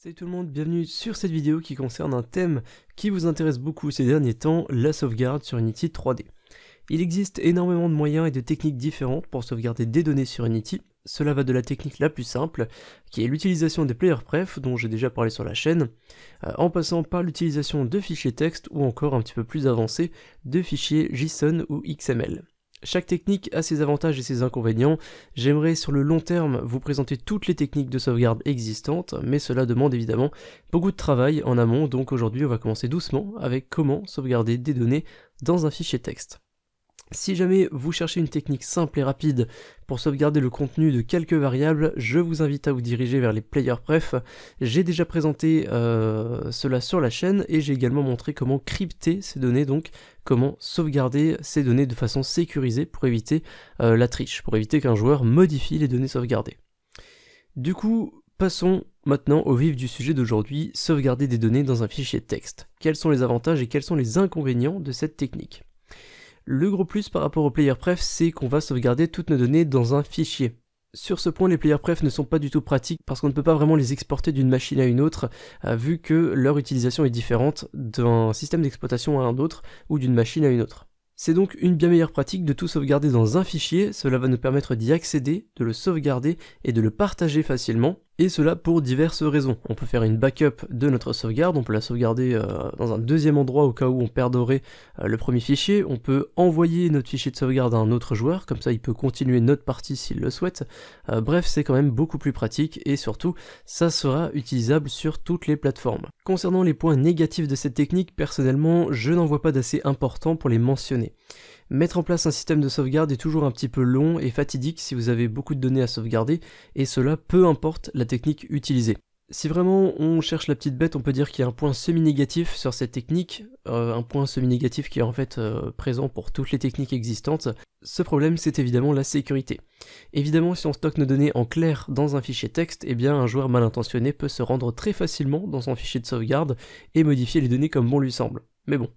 Salut tout le monde, bienvenue sur cette vidéo qui concerne un thème qui vous intéresse beaucoup ces derniers temps, la sauvegarde sur Unity 3D. Il existe énormément de moyens et de techniques différentes pour sauvegarder des données sur Unity. Cela va de la technique la plus simple, qui est l'utilisation des player pref, dont j'ai déjà parlé sur la chaîne, en passant par l'utilisation de fichiers texte ou encore un petit peu plus avancé, de fichiers JSON ou XML. Chaque technique a ses avantages et ses inconvénients. J'aimerais sur le long terme vous présenter toutes les techniques de sauvegarde existantes, mais cela demande évidemment beaucoup de travail en amont, donc aujourd'hui on va commencer doucement avec comment sauvegarder des données dans un fichier texte. Si jamais vous cherchez une technique simple et rapide pour sauvegarder le contenu de quelques variables, je vous invite à vous diriger vers les player pref. J'ai déjà présenté cela sur la chaîne et j'ai également montré comment crypter ces données, donc comment sauvegarder ces données de façon sécurisée pour éviter la triche, pour éviter qu'un joueur modifie les données sauvegardées. Du coup, passons maintenant au vif du sujet d'aujourd'hui, sauvegarder des données dans un fichier texte. Quels sont les avantages et quels sont les inconvénients de cette technique ? Le gros plus par rapport aux player pref, c'est qu'on va sauvegarder toutes nos données dans un fichier. Sur ce point, les player pref ne sont pas du tout pratiques parce qu'on ne peut pas vraiment les exporter d'une machine à une autre, vu que leur utilisation est différente d'un système d'exploitation à un autre ou d'une machine à une autre. C'est donc une bien meilleure pratique de tout sauvegarder dans un fichier, cela va nous permettre d'y accéder, de le sauvegarder et de le partager facilement, et cela pour diverses raisons. On peut faire une backup de notre sauvegarde, on peut la sauvegarder dans un deuxième endroit au cas où on perdrait le premier fichier, on peut envoyer notre fichier de sauvegarde à un autre joueur, comme ça il peut continuer notre partie s'il le souhaite. Bref, c'est quand même beaucoup plus pratique et surtout, ça sera utilisable sur toutes les plateformes. Concernant les points négatifs de cette technique, personnellement, je n'en vois pas d'assez important pour les mentionner. Mettre en place un système de sauvegarde est toujours un petit peu long et fatidique si vous avez beaucoup de données à sauvegarder, et cela peu importe la technique utilisée. Si vraiment on cherche la petite bête, on peut dire qu'il y a un point semi-négatif sur cette technique, un point semi-négatif qui est en fait présent pour toutes les techniques existantes. Ce problème, c'est évidemment la sécurité. Évidemment, si on stocke nos données en clair dans un fichier texte, eh bien un joueur mal intentionné peut se rendre très facilement dans son fichier de sauvegarde et modifier les données comme bon lui semble. Mais bon.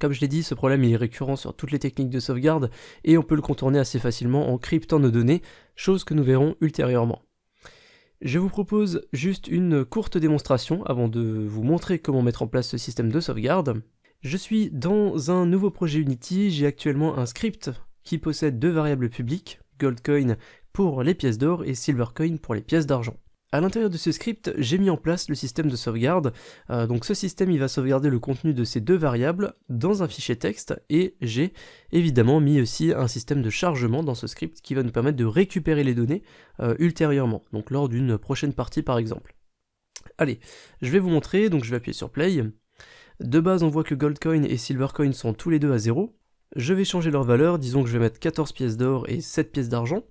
Comme je l'ai dit, ce problème il est récurrent sur toutes les techniques de sauvegarde et on peut le contourner assez facilement en cryptant nos données, chose que nous verrons ultérieurement. Je vous propose juste une courte démonstration avant de vous montrer comment mettre en place ce système de sauvegarde. Je suis dans un nouveau projet Unity, j'ai actuellement un script qui possède deux variables publiques, Goldcoin pour les pièces d'or et Silvercoin pour les pièces d'argent. À l'intérieur de ce script, j'ai mis en place le système de sauvegarde, donc ce système il va sauvegarder le contenu de ces deux variables dans un fichier texte, et j'ai évidemment mis aussi un système de chargement dans ce script qui va nous permettre de récupérer les données ultérieurement, donc lors d'une prochaine partie par exemple. Allez, je vais vous montrer, donc je vais appuyer sur Play. De base on voit que Goldcoin et Silvercoin sont tous les deux à 0. Je vais changer leur valeur, disons que je vais mettre 14 pièces d'or et 7 pièces d'argent.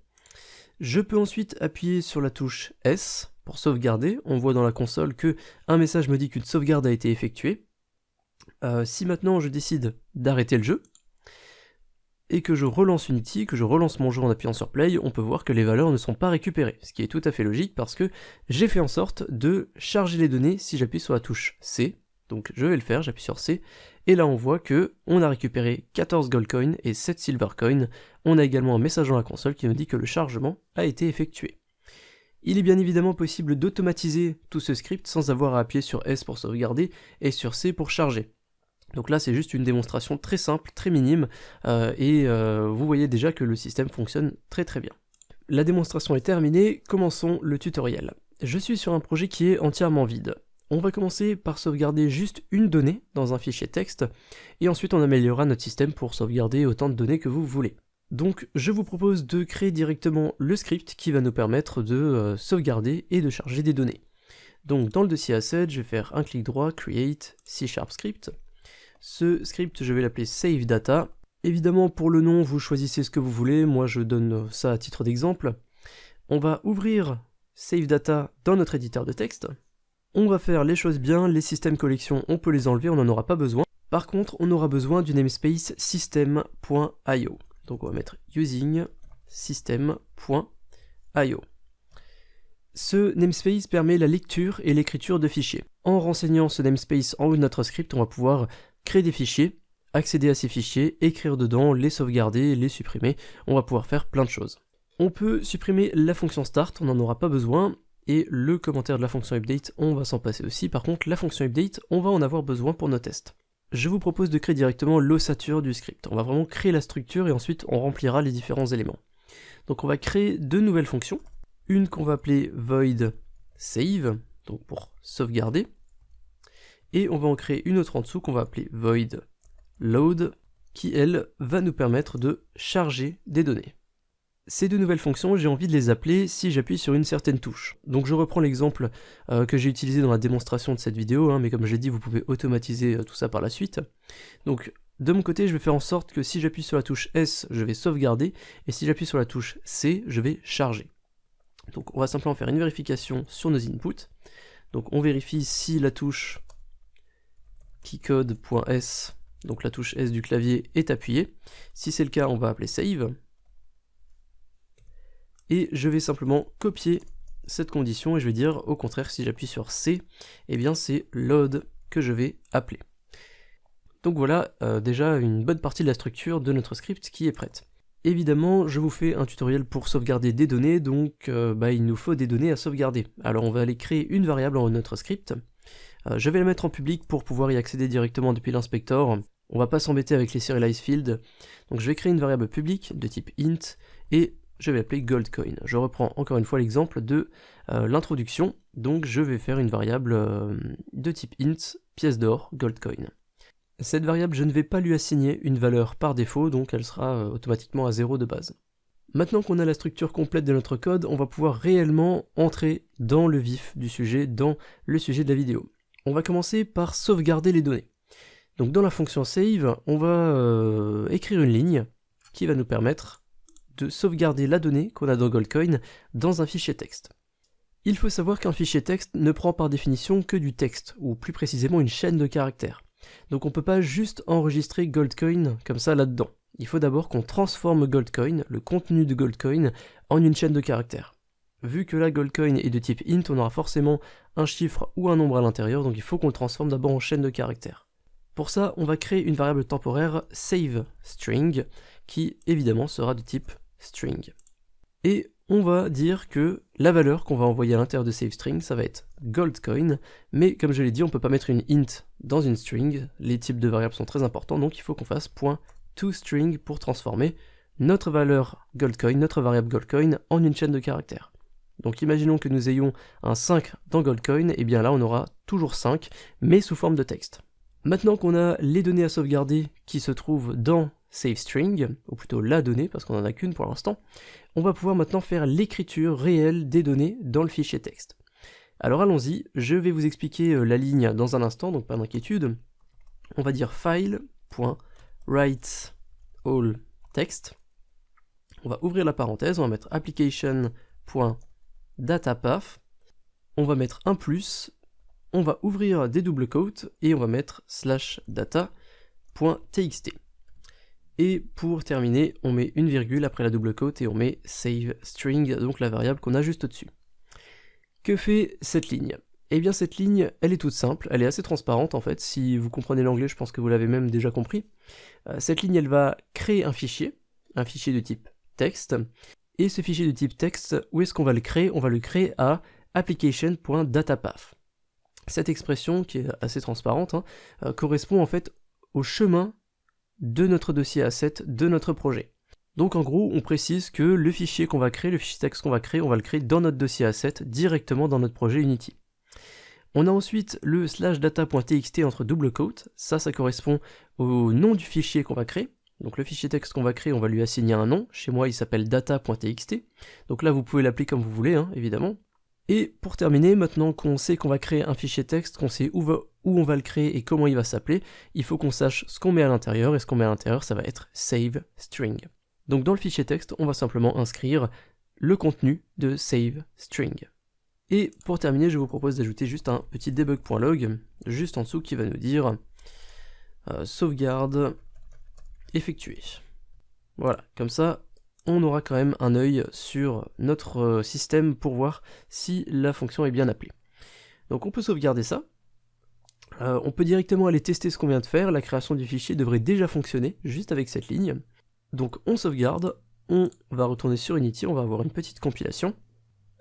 Je peux ensuite appuyer sur la touche S pour sauvegarder. On voit dans la console que un message me dit qu'une sauvegarde a été effectuée. Si maintenant je décide d'arrêter le jeu, et que je relance Unity, que je relance mon jeu en appuyant sur Play, on peut voir que les valeurs ne sont pas récupérées, ce qui est tout à fait logique parce que j'ai fait en sorte de charger les données si j'appuie sur la touche C. Donc je vais le faire, j'appuie sur C, et là on voit que on a récupéré 14 Goldcoin et 7 Silvercoin. On a également un message dans la console qui nous dit que le chargement a été effectué. Il est bien évidemment possible d'automatiser tout ce script sans avoir à appuyer sur S pour sauvegarder et sur C pour charger. Donc là c'est juste une démonstration très simple, très minime, et vous voyez déjà que le système fonctionne très très bien. La démonstration est terminée, commençons le tutoriel. Je suis sur un projet qui est entièrement vide. On va commencer par sauvegarder juste une donnée dans un fichier texte, et ensuite on améliorera notre système pour sauvegarder autant de données que vous voulez. Donc je vous propose de créer directement le script qui va nous permettre de sauvegarder et de charger des données. Donc dans le dossier Assets, je vais faire un clic droit, Create, C# Script. Ce script, je vais l'appeler Save Data. Évidemment pour le nom, vous choisissez ce que vous voulez, moi je donne ça à titre d'exemple. On va ouvrir Save Data dans notre éditeur de texte. On va faire les choses bien, les systèmes collections, on peut les enlever, on n'en aura pas besoin. Par contre, on aura besoin du namespace system.io. Donc on va mettre using system.io. Ce namespace permet la lecture et l'écriture de fichiers. En renseignant ce namespace en haut de notre script, on va pouvoir créer des fichiers, accéder à ces fichiers, écrire dedans, les sauvegarder, les supprimer. On va pouvoir faire plein de choses. On peut supprimer la fonction start, on n'en aura pas besoin. et le commentaire de la fonction update, on va s'en passer aussi. Par contre, la fonction update, on va en avoir besoin pour nos tests. Je vous propose de créer directement l'ossature du script. On va vraiment créer la structure et ensuite on remplira les différents éléments. Donc on va créer deux nouvelles fonctions. Une qu'on va appeler void save, donc pour sauvegarder. Et on va en créer une autre en dessous qu'on va appeler void load, qui elle va nous permettre de charger des données. Ces deux nouvelles fonctions, j'ai envie de les appeler si j'appuie sur une certaine touche. Donc je reprends l'exemple que j'ai utilisé dans la démonstration de cette vidéo, mais comme je l'ai dit, vous pouvez automatiser tout ça par la suite. Donc de mon côté, je vais faire en sorte que si j'appuie sur la touche S, je vais sauvegarder, et si j'appuie sur la touche C, je vais charger. Donc on va simplement faire une vérification sur nos inputs. Donc on vérifie si la touche keycode.s, donc la touche S du clavier, est appuyée. Si c'est le cas, on va appeler save. Et je vais simplement copier cette condition et je vais dire au contraire si j'appuie sur C, eh bien c'est load que je vais appeler. Donc voilà déjà une bonne partie de la structure de notre script qui est prête. Évidemment, je vous fais un tutoriel pour sauvegarder des données, donc il nous faut des données à sauvegarder. Alors on va aller créer une variable dans notre script. Je vais la mettre en public pour pouvoir y accéder directement depuis l'inspector. On va pas s'embêter avec les serialize fields. Donc je vais créer une variable publique de type int et je vais l'appeler goldcoin. Je reprends encore une fois l'exemple de l'introduction. Donc je vais faire une variable de type int pièce d'or goldcoin. Cette variable, je ne vais pas lui assigner une valeur par défaut, donc elle sera automatiquement à 0 de base. Maintenant qu'on a la structure complète de notre code, on va pouvoir réellement entrer dans le vif du sujet, dans le sujet de la vidéo. On va commencer par sauvegarder les données. Donc dans la fonction save, on va écrire une ligne qui va nous permettre de sauvegarder la donnée qu'on a dans Goldcoin dans un fichier texte. Il faut savoir qu'un fichier texte ne prend par définition que du texte, ou plus précisément une chaîne de caractères. Donc on peut pas juste enregistrer Goldcoin comme ça là-dedans. Il faut d'abord qu'on transforme Goldcoin, le contenu de Goldcoin, en une chaîne de caractères. Vu que là Goldcoin est de type int, on aura forcément un chiffre ou un nombre à l'intérieur, donc il faut qu'on le transforme d'abord en chaîne de caractères. Pour ça, on va créer une variable temporaire saveString, qui évidemment sera de type string. Et on va dire que la valeur qu'on va envoyer à l'intérieur de saveString, ça va être Goldcoin, mais comme je l'ai dit, on peut pas mettre une int dans une string, les types de variables sont très importants, donc il faut qu'on fasse .toString pour transformer notre valeur Goldcoin, notre variable Goldcoin, en une chaîne de caractères. Donc imaginons que nous ayons un 5 dans Goldcoin, et bien là on aura toujours 5, mais sous forme de texte. Maintenant qu'on a les données à sauvegarder qui se trouvent dans saveString, ou plutôt la donnée, parce qu'on n'en a qu'une pour l'instant, on va pouvoir maintenant faire l'écriture réelle des données dans le fichier texte. Alors allons-y, je vais vous expliquer la ligne dans un instant, donc pas d'inquiétude. On va dire file.write all text. On va ouvrir la parenthèse, on va mettre application.datapath. On va mettre un plus, on va ouvrir des double quotes et on va mettre /data.txt. Et pour terminer, on met une virgule après la double quote et on met saveString, donc la variable qu'on a juste au-dessus. Que fait cette ligne? Eh bien cette ligne, elle est toute simple, elle est assez transparente en fait, si vous comprenez l'anglais, je pense que vous l'avez même déjà compris. Cette ligne, elle va créer un fichier de type texte, et ce fichier de type texte, où est-ce qu'on va le créer? On va le créer à application.datapath. Cette expression, qui est assez transparente, correspond en fait au chemin de notre dossier asset, de notre projet. Donc en gros, on précise que le fichier qu'on va créer, le fichier texte qu'on va créer, on va le créer dans notre dossier asset, directement dans notre projet Unity. On a ensuite le /data.txt entre double quotes, ça correspond au nom du fichier qu'on va créer. Donc le fichier texte qu'on va créer, on va lui assigner un nom, chez moi il s'appelle data.txt, donc là vous pouvez l'appeler comme vous voulez, évidemment. Et pour terminer, maintenant qu'on sait qu'on va créer un fichier texte, qu'on sait où on va le créer et comment il va s'appeler, il faut qu'on sache ce qu'on met à l'intérieur, et ce qu'on met à l'intérieur, ça va être saveString. Donc dans le fichier texte, on va simplement inscrire le contenu de saveString. Et pour terminer, je vous propose d'ajouter juste un petit debug.log, juste en dessous, qui va nous dire sauvegarde effectuée. Voilà, comme ça, on aura quand même un œil sur notre système pour voir si la fonction est bien appelée. Donc on peut sauvegarder ça. On peut directement aller tester ce qu'on vient de faire. La création du fichier devrait déjà fonctionner juste avec cette ligne. Donc on sauvegarde, on va retourner sur Unity, on va avoir une petite compilation.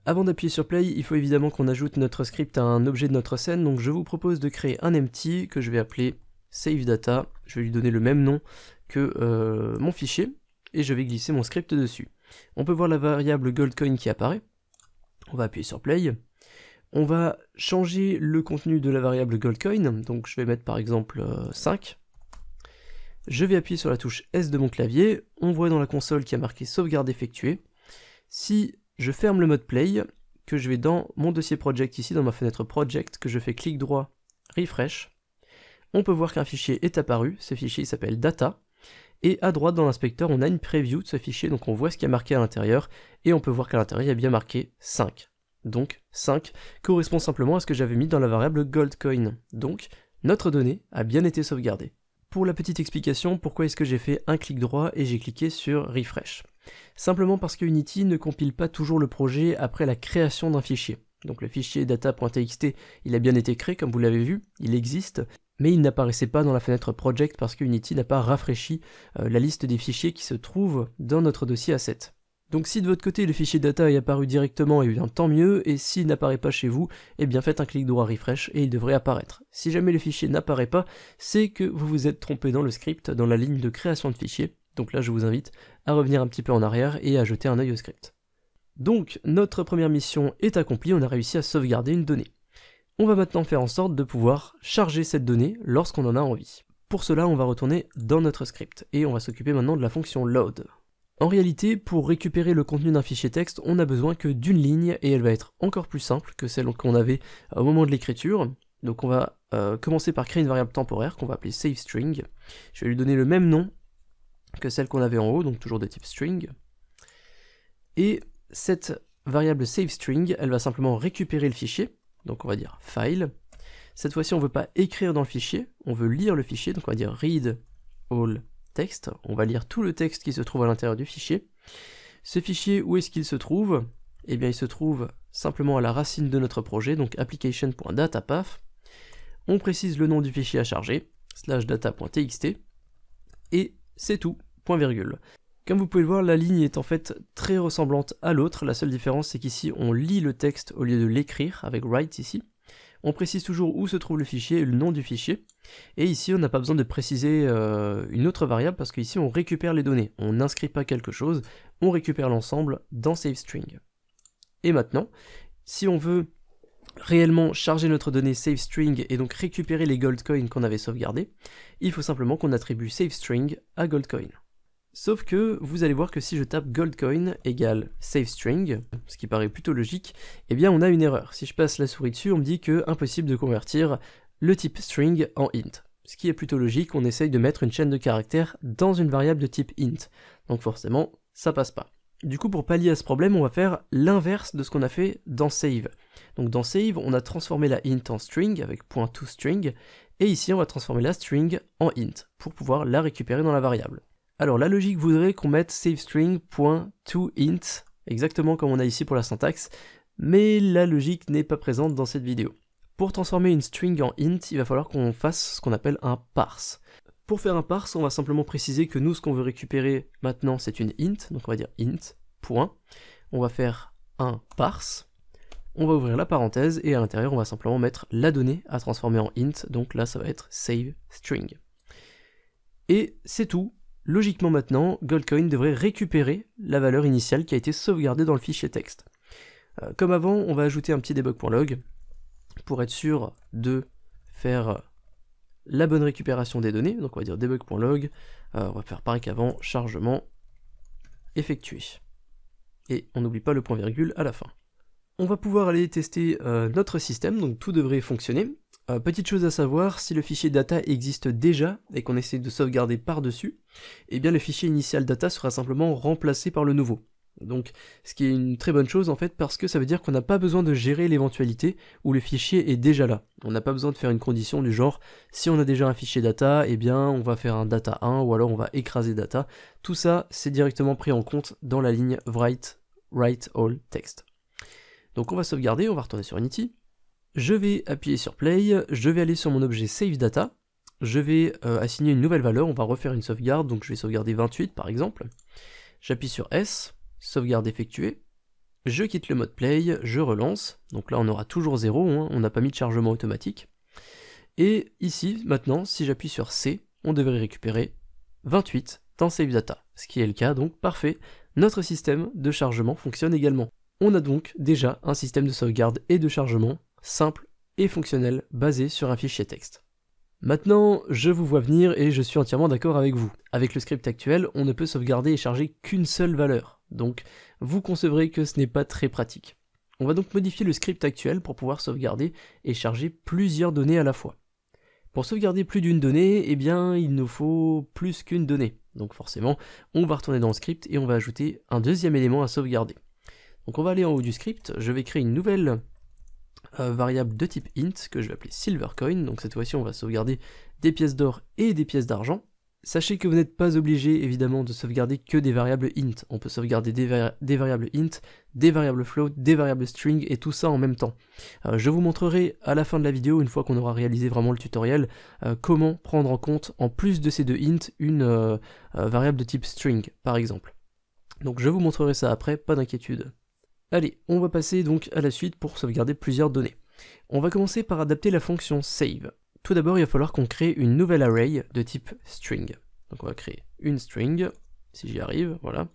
Avant d'appuyer sur play, il faut évidemment qu'on ajoute notre script à un objet de notre scène, donc je vous propose de créer un empty que je vais appeler save data. Je vais lui donner le même nom que mon fichier, et je vais glisser mon script dessus. On peut voir la variable goldcoin qui apparaît. On va appuyer sur play. On va changer le contenu de la variable goldcoin, donc je vais mettre par exemple 5. Je vais appuyer sur la touche S de mon clavier, on voit dans la console qui a marqué sauvegarde effectuée. Si je ferme le mode play, que je vais dans mon dossier project ici, dans ma fenêtre project, que je fais clic droit, refresh, on peut voir qu'un fichier est apparu, ce fichier s'appelle data, et à droite dans l'inspecteur on a une preview de ce fichier, donc on voit ce qui est marqué à l'intérieur, et on peut voir qu'à l'intérieur il y a bien marqué 5. Donc 5 correspond simplement à ce que j'avais mis dans la variable goldcoin. Donc notre donnée a bien été sauvegardée. Pour la petite explication, pourquoi est-ce que j'ai fait un clic droit et j'ai cliqué sur refresh? Simplement parce que Unity ne compile pas toujours le projet après la création d'un fichier. Donc le fichier data.txt, il a bien été créé comme vous l'avez vu, il existe, mais il n'apparaissait pas dans la fenêtre project parce que Unity n'a pas rafraîchi la liste des fichiers qui se trouvent dans notre dossier asset. Donc si de votre côté le fichier data est apparu directement, et bien tant mieux, et s'il n'apparaît pas chez vous, eh bien faites un clic droit refresh et il devrait apparaître. Si jamais le fichier n'apparaît pas, c'est que vous vous êtes trompé dans le script, dans la ligne de création de fichier, donc là je vous invite à revenir un petit peu en arrière et à jeter un œil au script. Donc notre première mission est accomplie, on a réussi à sauvegarder une donnée. On va maintenant faire en sorte de pouvoir charger cette donnée lorsqu'on en a envie. Pour cela on va retourner dans notre script, et on va s'occuper maintenant de la fonction load. En réalité, pour récupérer le contenu d'un fichier texte, on n'a besoin que d'une ligne et elle va être encore plus simple que celle qu'on avait au moment de l'écriture. Donc on va commencer par créer une variable temporaire qu'on va appeler saveString. Je vais lui donner le même nom que celle qu'on avait en haut, donc toujours de type string. Et cette variable saveString, elle va simplement récupérer le fichier, donc on va dire file. Cette fois-ci, on ne veut pas écrire dans le fichier, on veut lire le fichier, donc on va dire read all texte, on va lire tout le texte qui se trouve à l'intérieur du fichier. Ce fichier, où est-ce qu'il se trouve? Eh bien il se trouve simplement à la racine de notre projet, donc application.datapath. On précise le nom du fichier à charger, /data.txt, et c'est tout, point virgule. Comme vous pouvez le voir, la ligne est en fait très ressemblante à l'autre, la seule différence c'est qu'ici on lit le texte au lieu de l'écrire, avec write ici. On précise toujours où se trouve le fichier et le nom du fichier. Et ici, on n'a pas besoin de préciser une autre variable parce qu'ici, on récupère les données. On n'inscrit pas quelque chose, on récupère l'ensemble dans saveString. Et maintenant, si on veut réellement charger notre donnée saveString et donc récupérer les goldcoins qu'on avait sauvegardés, il faut simplement qu'on attribue saveString à goldcoin. Sauf que vous allez voir que si je tape goldcoin égale saveString, ce qui paraît plutôt logique, eh bien on a une erreur. Si je passe la souris dessus, on me dit que impossible de convertir le type string en int. Ce qui est plutôt logique, on essaye de mettre une chaîne de caractères dans une variable de type int. Donc forcément, ça passe pas. Du coup, pour pallier à ce problème, on va faire l'inverse de ce qu'on a fait dans save. Donc dans save, on a transformé la int en string avec .toString, et ici on va transformer la string en int pour pouvoir la récupérer dans la variable. Alors la logique voudrait qu'on mette saveString.toInt, exactement comme on a ici pour la syntaxe, mais la logique n'est pas présente dans cette vidéo. Pour transformer une string en int, il va falloir qu'on fasse ce qu'on appelle un parse. Pour faire un parse, on va simplement préciser que nous, ce qu'on veut récupérer maintenant, c'est une int, donc on va dire int, point. On va faire un parse, on va ouvrir la parenthèse, et à l'intérieur, on va simplement mettre la donnée à transformer en int, donc là, ça va être saveString. Et c'est tout. Logiquement maintenant, goldcoin devrait récupérer la valeur initiale qui a été sauvegardée dans le fichier texte. Comme avant, on va ajouter un petit debug.log pour être sûr de faire la bonne récupération des données. Donc on va dire debug.log, on va faire pareil qu'avant, chargement effectué. Et on n'oublie pas le point virgule à la fin. On va pouvoir aller tester notre système, donc tout devrait fonctionner. Petite chose à savoir, si le fichier data existe déjà et qu'on essaie de sauvegarder par-dessus, eh bien le fichier initial data sera simplement remplacé par le nouveau. Donc ce qui est une très bonne chose en fait parce que ça veut dire qu'on n'a pas besoin de gérer l'éventualité où le fichier est déjà là. On n'a pas besoin de faire une condition du genre si on a déjà un fichier data, eh bien on va faire un data 1 ou alors on va écraser data. Tout ça c'est directement pris en compte dans la ligne write all text. Donc on va sauvegarder, on va retourner sur Unity. Je vais appuyer sur play, je vais aller sur mon objet saveData, je vais assigner une nouvelle valeur, on va refaire une sauvegarde, donc je vais sauvegarder 28 par exemple. J'appuie sur S, sauvegarde effectuée, je quitte le mode play, je relance, donc là on aura toujours 0, hein, on n'a pas mis de chargement automatique. Et ici, maintenant, si j'appuie sur C, on devrait récupérer 28 dans Save Data, ce qui est le cas, donc parfait, notre système de chargement fonctionne également. On a donc déjà un système de sauvegarde et de chargement simple et fonctionnel basé sur un fichier texte. Maintenant, je vous vois venir et je suis entièrement d'accord avec vous. Avec le script actuel, on ne peut sauvegarder et charger qu'une seule valeur, donc vous concevrez que ce n'est pas très pratique. On va donc modifier le script actuel pour pouvoir sauvegarder et charger plusieurs données à la fois. Pour sauvegarder plus d'une donnée, eh bien, il nous faut plus qu'une donnée. Donc forcément, on va retourner dans le script et on va ajouter un deuxième élément à sauvegarder. Donc on va aller en haut du script, je vais créer une nouvelle variable de type int que je vais appeler silvercoin. Donc cette fois-ci, on va sauvegarder des pièces d'or et des pièces d'argent. Sachez que vous n'êtes pas obligé évidemment de sauvegarder que des variables int. On peut sauvegarder des variables int, des variables float, des variables string et tout ça en même temps. Je vous montrerai à la fin de la vidéo, une fois qu'on aura réalisé vraiment le tutoriel, comment prendre en compte, en plus de ces deux int, une variable de type string par exemple. Donc je vous montrerai ça après, pas d'inquiétude. Allez, on va passer donc à la suite pour sauvegarder plusieurs données. On va commencer par adapter la fonction save. Tout d'abord, il va falloir qu'on crée une nouvelle array de type string. Donc on va créer une string, si j'y arrive, voilà.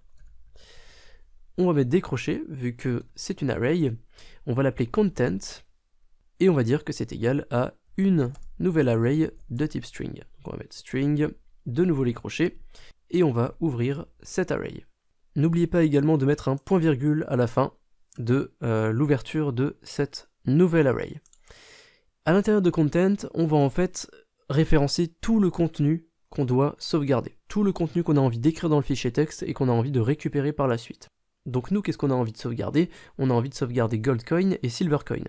On va mettre des crochets, vu que c'est une array. On va l'appeler content, et on va dire que c'est égal à une nouvelle array de type string. Donc on va mettre string, de nouveau les crochets, et on va ouvrir cette array. N'oubliez pas également de mettre un point virgule à la fin de l'ouverture de cette nouvelle array. À l'intérieur de content, on va en fait référencer tout le contenu qu'on doit sauvegarder, tout le contenu qu'on a envie d'écrire dans le fichier texte et qu'on a envie de récupérer par la suite. Donc nous, qu'est-ce qu'on a envie de sauvegarder? On a envie de sauvegarder Goldcoin et Silvercoin.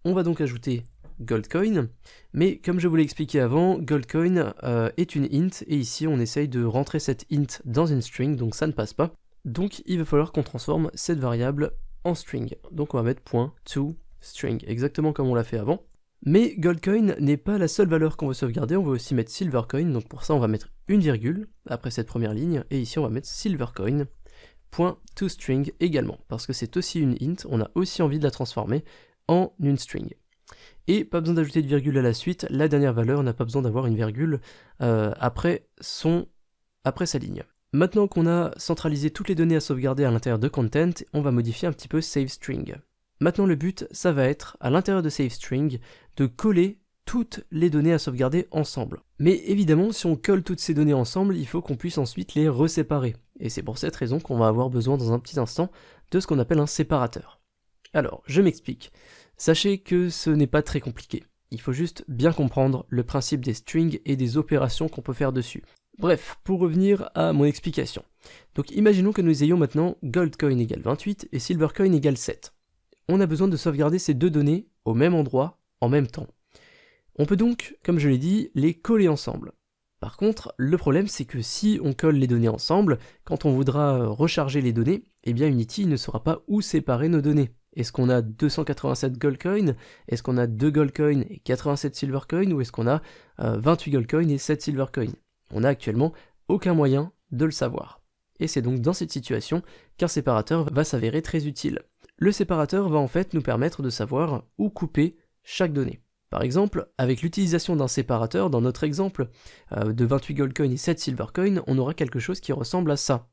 On va donc ajouter Goldcoin, mais comme je vous l'ai expliqué avant, Goldcoin est une int, et ici on essaye de rentrer cette int dans une string, donc ça ne passe pas. Donc il va falloir qu'on transforme cette variable en string. Donc on va mettre .toString, exactement comme on l'a fait avant. Mais Goldcoin n'est pas la seule valeur qu'on veut sauvegarder, on va aussi mettre Silvercoin, donc pour ça on va mettre une virgule après cette première ligne, et ici on va mettre Silvercoin.toString également, parce que c'est aussi une int, on a aussi envie de la transformer en une string. Et pas besoin d'ajouter de virgule à la suite, la dernière valeur n'a pas besoin d'avoir une virgule après sa ligne. Maintenant qu'on a centralisé toutes les données à sauvegarder à l'intérieur de content, on va modifier un petit peu SaveString. Maintenant le but, ça va être, à l'intérieur de SaveString, de coller toutes les données à sauvegarder ensemble. Mais évidemment, si on colle toutes ces données ensemble, il faut qu'on puisse ensuite les reséparer. Et c'est pour cette raison qu'on va avoir besoin dans un petit instant de ce qu'on appelle un séparateur. Alors, je m'explique. Sachez que ce n'est pas très compliqué. Il faut juste bien comprendre le principe des strings et des opérations qu'on peut faire dessus. Bref, pour revenir à mon explication. Donc imaginons que nous ayons maintenant Goldcoin égale 28 et Silvercoin égale 7. On a besoin de sauvegarder ces deux données au même endroit, en même temps. On peut donc, comme je l'ai dit, les coller ensemble. Par contre, le problème c'est que si on colle les données ensemble, quand on voudra recharger les données, eh bien Unity ne saura pas où séparer nos données. Est-ce qu'on a 287 Goldcoin? Est-ce qu'on a 2 Goldcoin et 87 Silvercoin? Ou est-ce qu'on a 28 Goldcoin et 7 Silvercoin? On n'a actuellement aucun moyen de le savoir. Et c'est donc dans cette situation qu'un séparateur va s'avérer très utile. Le séparateur va en fait nous permettre de savoir où couper chaque donnée. Par exemple, avec l'utilisation d'un séparateur, dans notre exemple de 28 Goldcoin et 7 Silvercoin, on aura quelque chose qui ressemble à ça.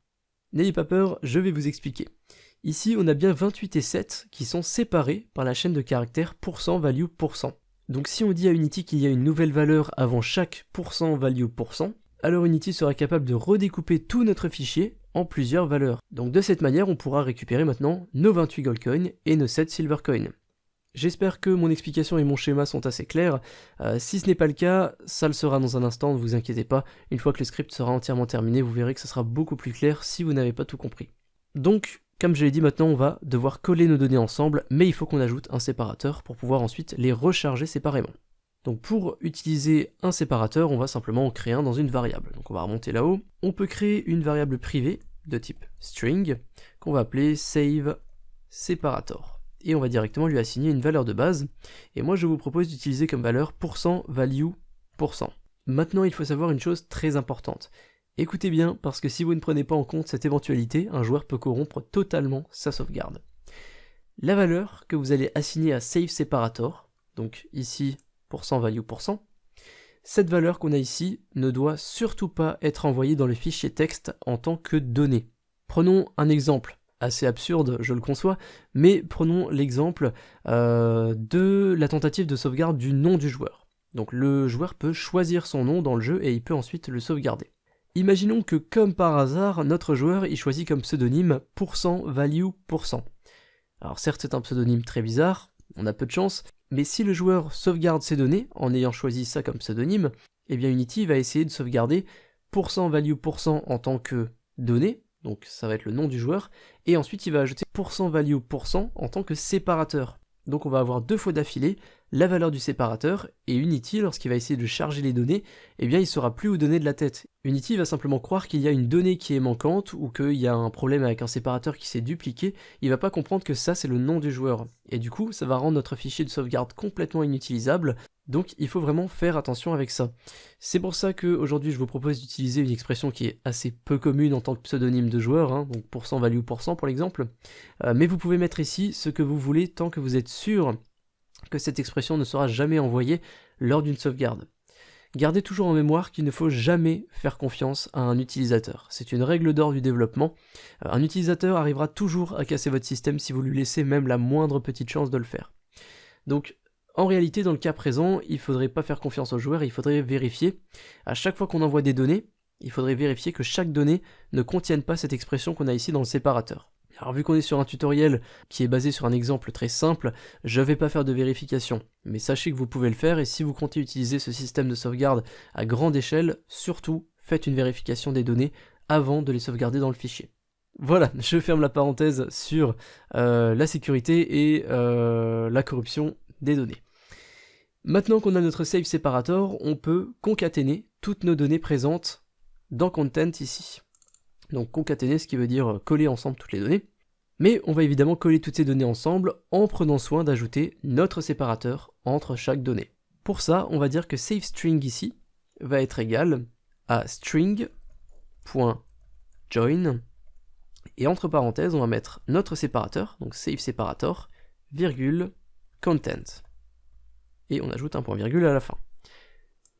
N'ayez pas peur, je vais vous expliquer. Ici, on a bien 28 et 7 qui sont séparés par la chaîne de caractères %value %. Donc si on dit à Unity qu'il y a une nouvelle valeur avant chaque %value %, alors Unity sera capable de redécouper tout notre fichier en plusieurs valeurs. Donc de cette manière, on pourra récupérer maintenant nos 28 Goldcoin et nos 7 Silvercoin. J'espère que mon explication et mon schéma sont assez clairs. Si ce n'est pas le cas, ça le sera dans un instant, ne vous inquiétez pas. Une fois que le script sera entièrement terminé, vous verrez que ça sera beaucoup plus clair si vous n'avez pas tout compris. Donc, comme je l'ai dit, maintenant on va devoir coller nos données ensemble, mais il faut qu'on ajoute un séparateur pour pouvoir ensuite les recharger séparément. Donc pour utiliser un séparateur, on va simplement en créer un dans une variable. Donc on va remonter là-haut. On peut créer une variable privée de type string qu'on va appeler SaveSeparator. Et on va directement lui assigner une valeur de base. Et moi je vous propose d'utiliser comme valeur %value %. Maintenant il faut savoir une chose très importante. Écoutez bien, parce que si vous ne prenez pas en compte cette éventualité, un joueur peut corrompre totalement sa sauvegarde. la valeur que vous allez assigner à SaveSeparator, donc ici %value %, cette valeur qu'on a ici ne doit surtout pas être envoyée dans le fichier texte en tant que donnée. Prenons un exemple assez absurde, je le conçois, mais prenons l'exemple de la tentative de sauvegarde du nom du joueur. Donc le joueur peut choisir son nom dans le jeu et il peut ensuite le sauvegarder. Imaginons que comme par hasard, notre joueur il choisit comme pseudonyme %value %. Alors certes c'est un pseudonyme très bizarre, on a peu de chance, mais si le joueur sauvegarde ses données en ayant choisi ça comme pseudonyme, eh bien Unity va essayer de sauvegarder %value % en tant que donnée, donc ça va être le nom du joueur, et ensuite il va ajouter %value % en tant que séparateur. Donc on va avoir deux fois d'affilée la valeur du séparateur, et Unity, lorsqu'il va essayer de charger les données, eh bien il ne saura plus où donner de la tête. Unity va simplement croire qu'il y a une donnée qui est manquante, ou qu'il y a un problème avec un séparateur qui s'est dupliqué, il va pas comprendre que ça c'est le nom du joueur. Et du coup, ça va rendre notre fichier de sauvegarde complètement inutilisable, donc il faut vraiment faire attention avec ça. C'est pour ça qu'aujourd'hui je vous propose d'utiliser une expression qui est assez peu commune en tant que pseudonyme de joueur, hein, donc %value % pour l'exemple, mais vous pouvez mettre ici ce que vous voulez tant que vous êtes sûr que cette expression ne sera jamais envoyée lors d'une sauvegarde. Gardez toujours en mémoire qu'il ne faut jamais faire confiance à un utilisateur. C'est une règle d'or du développement. Un utilisateur arrivera toujours à casser votre système si vous lui laissez même la moindre petite chance de le faire. Donc, en réalité, dans le cas présent, il ne faudrait pas faire confiance aux joueurs, il faudrait vérifier. À chaque fois qu'on envoie des données, il faudrait vérifier que chaque donnée ne contienne pas cette expression qu'on a ici dans le séparateur. Alors vu qu'on est sur un tutoriel qui est basé sur un exemple très simple, je ne vais pas faire de vérification, mais sachez que vous pouvez le faire et si vous comptez utiliser ce système de sauvegarde à grande échelle, surtout faites une vérification des données avant de les sauvegarder dans le fichier. Voilà, je ferme la parenthèse sur la sécurité et la corruption des données. Maintenant qu'on a notre SaveSeparator, on peut concaténer toutes nos données présentes dans Content ici. Donc concaténer, ce qui veut dire coller ensemble toutes les données. Mais on va évidemment coller toutes ces données ensemble en prenant soin d'ajouter notre séparateur entre chaque donnée. Pour ça, on va dire que SaveString ici va être égal à string.join et entre parenthèses, on va mettre notre séparateur, donc SaveSeparator, virgule, content. Et on ajoute un point virgule à la fin.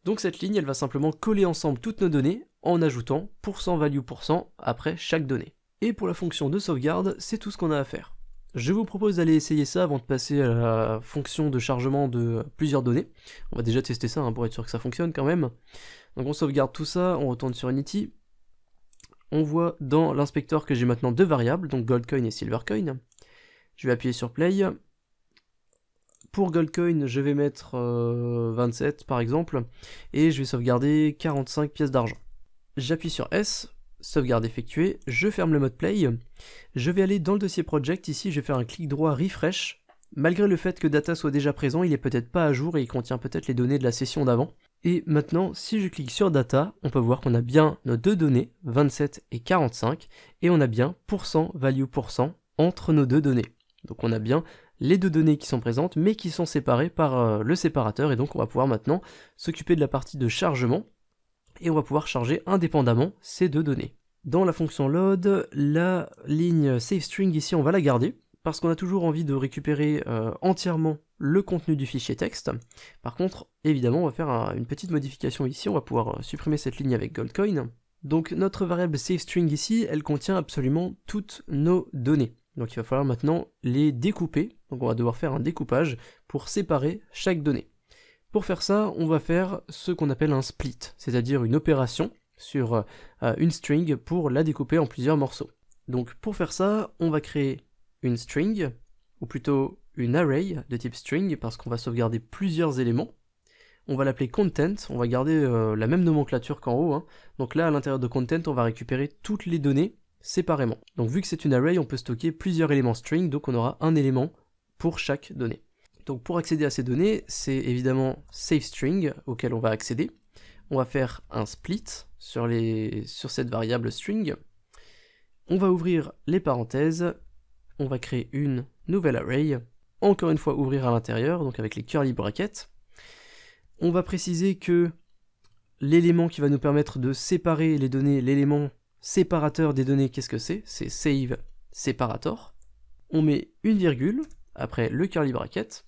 Donc cette ligne, elle va simplement coller ensemble toutes nos données en ajoutant %value % après chaque donnée. Et pour la fonction de sauvegarde, c'est tout ce qu'on a à faire. Je vous propose d'aller essayer ça avant de passer à la fonction de chargement de plusieurs données. On va déjà tester ça pour être sûr que ça fonctionne quand même. Donc on sauvegarde tout ça, on retourne sur Unity. On voit dans l'inspecteur que j'ai maintenant deux variables, donc Goldcoin et Silvercoin. Je vais appuyer sur Play. Pour Goldcoin, je vais mettre 27 par exemple, et je vais sauvegarder 45 pièces d'argent. J'appuie sur S, sauvegarde effectuée, je ferme le mode Play, je vais aller dans le dossier Project, ici je vais faire un clic droit Refresh. Malgré le fait que Data soit déjà présent, il est peut-être pas à jour et il contient peut-être les données de la session d'avant. Et maintenant, si je clique sur Data, on peut voir qu'on a bien nos deux données, 27 et 45, et on a bien %value % entre nos deux données. Donc on a bien les deux données qui sont présentes, mais qui sont séparées par le séparateur, et donc on va pouvoir maintenant s'occuper de la partie de chargement, et on va pouvoir charger indépendamment ces deux données. Dans la fonction load, la ligne SaveString ici, on va la garder, parce qu'on a toujours envie de récupérer entièrement le contenu du fichier texte. Par contre, évidemment, on va faire une petite modification ici, on va pouvoir supprimer cette ligne avec Goldcoin. Donc notre variable SaveString ici, elle contient absolument toutes nos données. Donc il va falloir maintenant les découper, donc on va devoir faire un découpage pour séparer chaque donnée. Pour faire ça, on va faire ce qu'on appelle un split, c'est-à-dire une opération sur une string pour la découper en plusieurs morceaux. Donc pour faire ça, on va créer une string, ou plutôt une array de type string, parce qu'on va sauvegarder plusieurs éléments. On va l'appeler content, on va garder la même nomenclature qu'en haut. Donc là, à l'intérieur de content, on va récupérer toutes les données séparément. Donc vu que c'est une array, on peut stocker plusieurs éléments string, donc on aura un élément pour chaque donnée. Donc pour accéder à ces données, c'est évidemment SaveString auquel on va accéder. On va faire un split sur cette variable string. On va ouvrir les parenthèses, on va créer une nouvelle array, encore une fois ouvrir à l'intérieur, donc avec les curly brackets. On va préciser que l'élément qui va nous permettre de séparer les données, l'élément séparateur des données, qu'est-ce que c'est? C'est SaveSeparator. on met une virgule, après le curly bracket,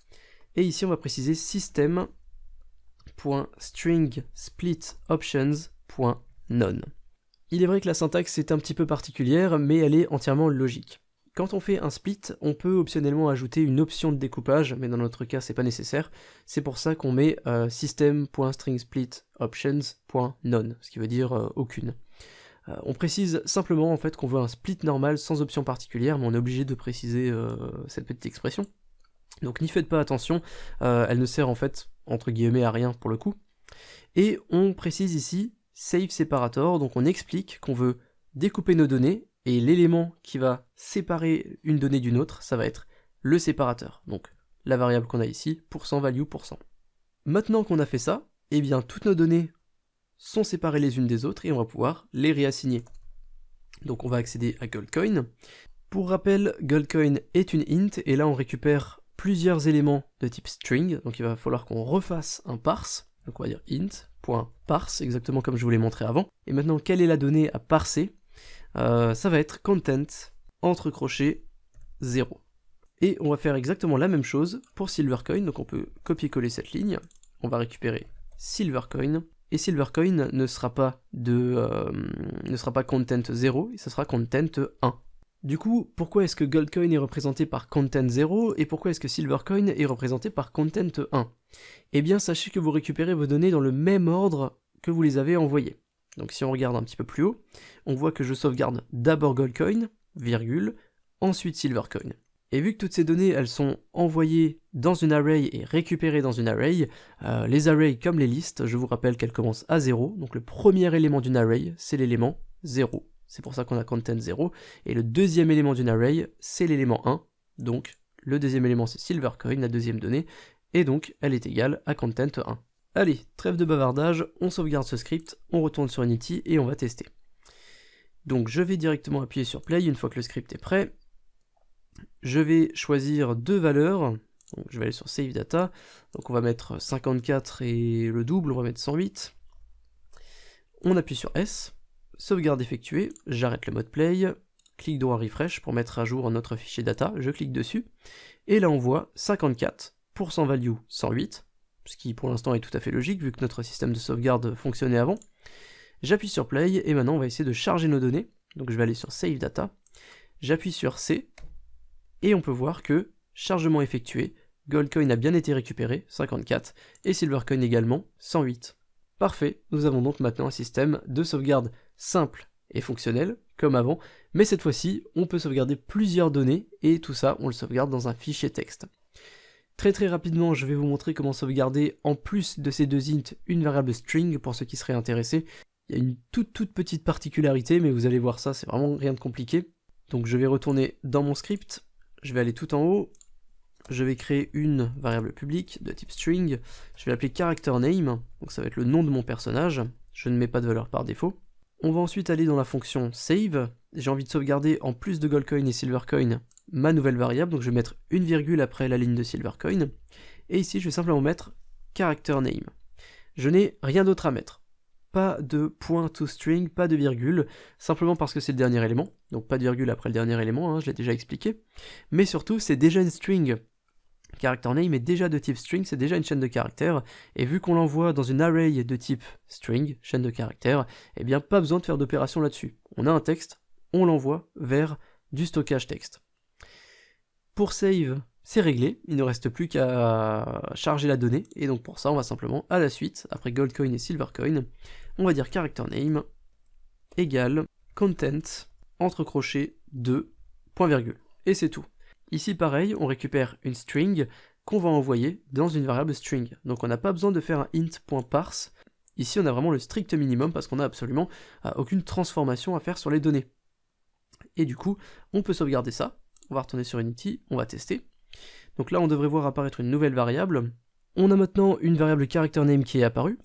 et ici on va préciser system.string_split_options.none. Il est vrai que la syntaxe est un petit peu particulière, mais elle est entièrement logique. Quand on fait un split, on peut optionnellement ajouter une option de découpage, mais dans notre cas c'est pas nécessaire. C'est pour ça qu'on met system.string_split_options.none, ce qui veut dire aucune. On précise simplement en fait qu'on veut un split normal sans option particulière, mais on est obligé de préciser cette petite expression. Donc n'y faites pas attention, elle ne sert en fait entre guillemets à rien pour le coup. Et on précise ici save separator, donc on explique qu'on veut découper nos données, et l'élément qui va séparer une donnée d'une autre, ça va être le séparateur, donc la variable qu'on a ici, %value %. Maintenant qu'on a fait ça, eh bien toutes nos données sont séparées les unes des autres, et on va pouvoir les réassigner. Donc on va accéder à goldcoin. Pour rappel, goldcoin est une int, et là on récupère plusieurs éléments de type string, donc il va falloir qu'on refasse un parse, donc on va dire int.parse, exactement comme je vous l'ai montré avant. Et maintenant, quelle est la donnée à parser? Ça va être content, entre crochets, 0. Et on va faire exactement la même chose pour silvercoin, donc on peut copier-coller cette ligne, on va récupérer silvercoin, et silvercoin ne sera pas content 0, et ce sera content 1. Du coup, pourquoi est-ce que goldcoin est représenté par content 0 et pourquoi est-ce que silvercoin est représenté par content 1? Eh bien, sachez que vous récupérez vos données dans le même ordre que vous les avez envoyées. Donc si on regarde un petit peu plus haut, on voit que je sauvegarde d'abord goldcoin, virgule, ensuite silvercoin. Et vu que toutes ces données, elles sont envoyées dans une array et récupérées dans une array, les arrays comme les listes, je vous rappelle qu'elles commencent à 0, donc le premier élément d'une array, c'est l'élément 0. C'est pour ça qu'on a content 0, et le deuxième élément d'une array, c'est l'élément 1, donc le deuxième élément c'est silvercoin, la deuxième donnée, et donc elle est égale à content 1. Allez, trêve de bavardage, on sauvegarde ce script, on retourne sur Unity et on va tester. Donc je vais directement appuyer sur play une fois que le script est prêt. Je vais choisir deux valeurs, donc je vais aller sur save data, donc on va mettre 54 et le double, on va mettre 108. On appuie sur S. Sauvegarde effectuée, j'arrête le mode play, clic droit refresh pour mettre à jour notre fichier data, je clique dessus, et là on voit 54, %value 108, ce qui pour l'instant est tout à fait logique vu que notre système de sauvegarde fonctionnait avant. J'appuie sur play, et maintenant on va essayer de charger nos données, donc je vais aller sur save data, j'appuie sur C, et on peut voir que, chargement effectué, goldcoin a bien été récupéré, 54, et silvercoin également, 108. Parfait, nous avons donc maintenant un système de sauvegarde simple et fonctionnel, comme avant, mais cette fois-ci, on peut sauvegarder plusieurs données, et tout ça, on le sauvegarde dans un fichier texte. Très rapidement, je vais vous montrer comment sauvegarder, en plus de ces deux ints, une variable string, pour ceux qui seraient intéressés. Il y a une toute petite particularité, mais vous allez voir ça, c'est vraiment rien de compliqué. Donc je vais retourner dans mon script, je vais aller tout en haut, je vais créer une variable publique de type string, je vais l'appeler characterName, donc ça va être le nom de mon personnage, je ne mets pas de valeur par défaut. On va ensuite aller dans la fonction save, j'ai envie de sauvegarder en plus de goldcoin et silvercoin ma nouvelle variable, donc je vais mettre une virgule après la ligne de silvercoin, et ici je vais simplement mettre characterName. Je n'ai rien d'autre à mettre. Pas de point toString, pas de virgule, simplement parce que c'est le dernier élément, donc pas de virgule après le dernier élément, hein, je l'ai déjà expliqué, mais surtout c'est déjà une string. CharacterName est déjà de type string, c'est déjà une chaîne de caractères, et vu qu'on l'envoie dans une array de type string, chaîne de caractères, eh bien pas besoin de faire d'opération là-dessus. On a un texte, on l'envoie vers du stockage texte. Pour save, c'est réglé, il ne reste plus qu'à charger la donnée, et donc pour ça on va simplement à la suite, après goldcoin et silvercoin, on va dire characterName égale content, entre crochets 2, point virgule, et c'est tout. Ici pareil, on récupère une string qu'on va envoyer dans une variable string, donc on n'a pas besoin de faire un int.parse, ici on a vraiment le strict minimum parce qu'on n'a absolument aucune transformation à faire sur les données. Et du coup, on peut sauvegarder ça, on va retourner sur Unity, on va tester. Donc là on devrait voir apparaître une nouvelle variable. On a maintenant une variable characterName qui est apparue.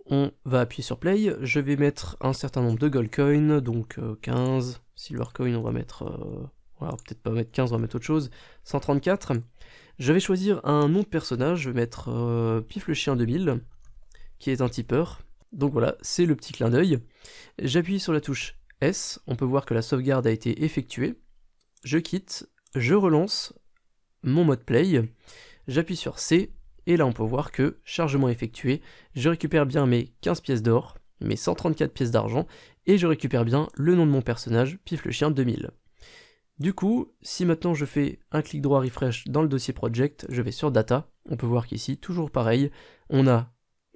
On va appuyer sur play, je vais mettre un certain nombre de goldcoin, donc 15, silvercoin on va mettre, voilà, peut-être pas mettre 15, on va mettre autre chose, 134. Je vais choisir un nom de personnage, je vais mettre Pif le chien 2000, qui est un tipeur. Donc voilà, c'est le petit clin d'œil. J'appuie sur la touche S, on peut voir que la sauvegarde a été effectuée. Je quitte, je relance mon mode play, j'appuie sur C, et là on peut voir que chargement effectué, je récupère bien mes 15 pièces d'or, mes 134 pièces d'argent, et je récupère bien le nom de mon personnage, Pif le chien 2000. Du coup, si maintenant je fais un clic droit refresh dans le dossier project, je vais sur data, on peut voir qu'ici, toujours pareil, on a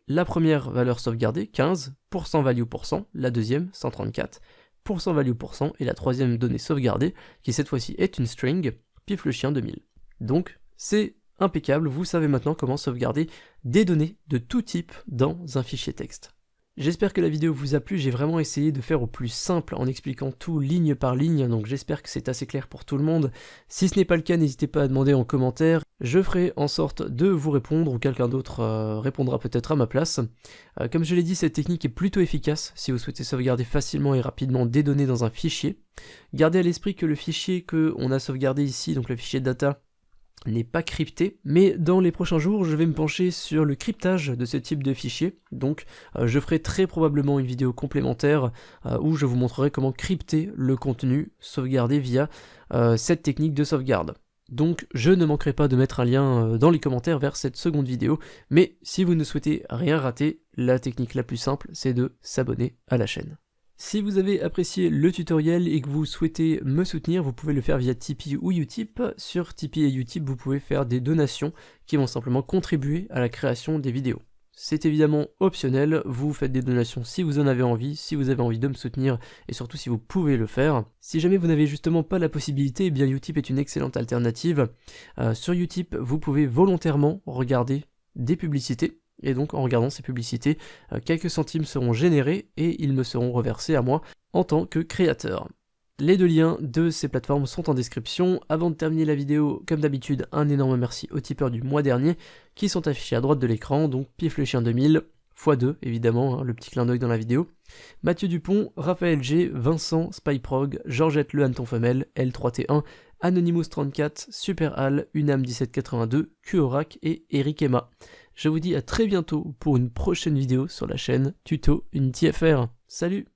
la première valeur sauvegardée, 15, % value %, la deuxième, 134, % value %, et la troisième donnée sauvegardée, qui cette fois-ci est une string, Pif le chien 2000. Donc, c'est impeccable, vous savez maintenant comment sauvegarder des données de tout type dans un fichier texte. J'espère que la vidéo vous a plu, j'ai vraiment essayé de faire au plus simple en expliquant tout ligne par ligne, donc j'espère que c'est assez clair pour tout le monde. Si ce n'est pas le cas, n'hésitez pas à demander en commentaire, je ferai en sorte de vous répondre, ou quelqu'un d'autre répondra peut-être à ma place. Comme je l'ai dit, cette technique est plutôt efficace si vous souhaitez sauvegarder facilement et rapidement des données dans un fichier. Gardez à l'esprit que le fichier qu'on a sauvegardé ici, donc le fichier data, n'est pas crypté, mais dans les prochains jours je vais me pencher sur le cryptage de ce type de fichier, donc je ferai très probablement une vidéo complémentaire où je vous montrerai comment crypter le contenu sauvegardé via cette technique de sauvegarde. Donc je ne manquerai pas de mettre un lien dans les commentaires vers cette seconde vidéo, mais si vous ne souhaitez rien rater, la technique la plus simple c'est de s'abonner à la chaîne. Si vous avez apprécié le tutoriel et que vous souhaitez me soutenir, vous pouvez le faire via Tipeee ou Utip. Sur Tipeee et Utip, vous pouvez faire des donations qui vont simplement contribuer à la création des vidéos. C'est évidemment optionnel, vous faites des donations si vous en avez envie de me soutenir et surtout si vous pouvez le faire. Si jamais vous n'avez justement pas la possibilité, eh bien Utip est une excellente alternative. Sur Utip, vous pouvez volontairement regarder des publicités. Et donc en regardant ces publicités, quelques centimes seront générés et ils me seront reversés à moi en tant que créateur. Les deux liens de ces plateformes sont en description. Avant de terminer la vidéo, comme d'habitude, un énorme merci aux tipeurs du mois dernier qui sont affichés à droite de l'écran, donc Pif le chien 2000, x2 évidemment, hein, le petit clin d'œil dans la vidéo, Mathieu Dupont, Raphaël G, Vincent, Spyprog, Georgette Le Hanneton Femelle, L3T1, Anonymous34, Superhal, Unam1782, Qorac et Eric Emma. Je vous dis à très bientôt pour une prochaine vidéo sur la chaîne Tuto Unity FR. Salut!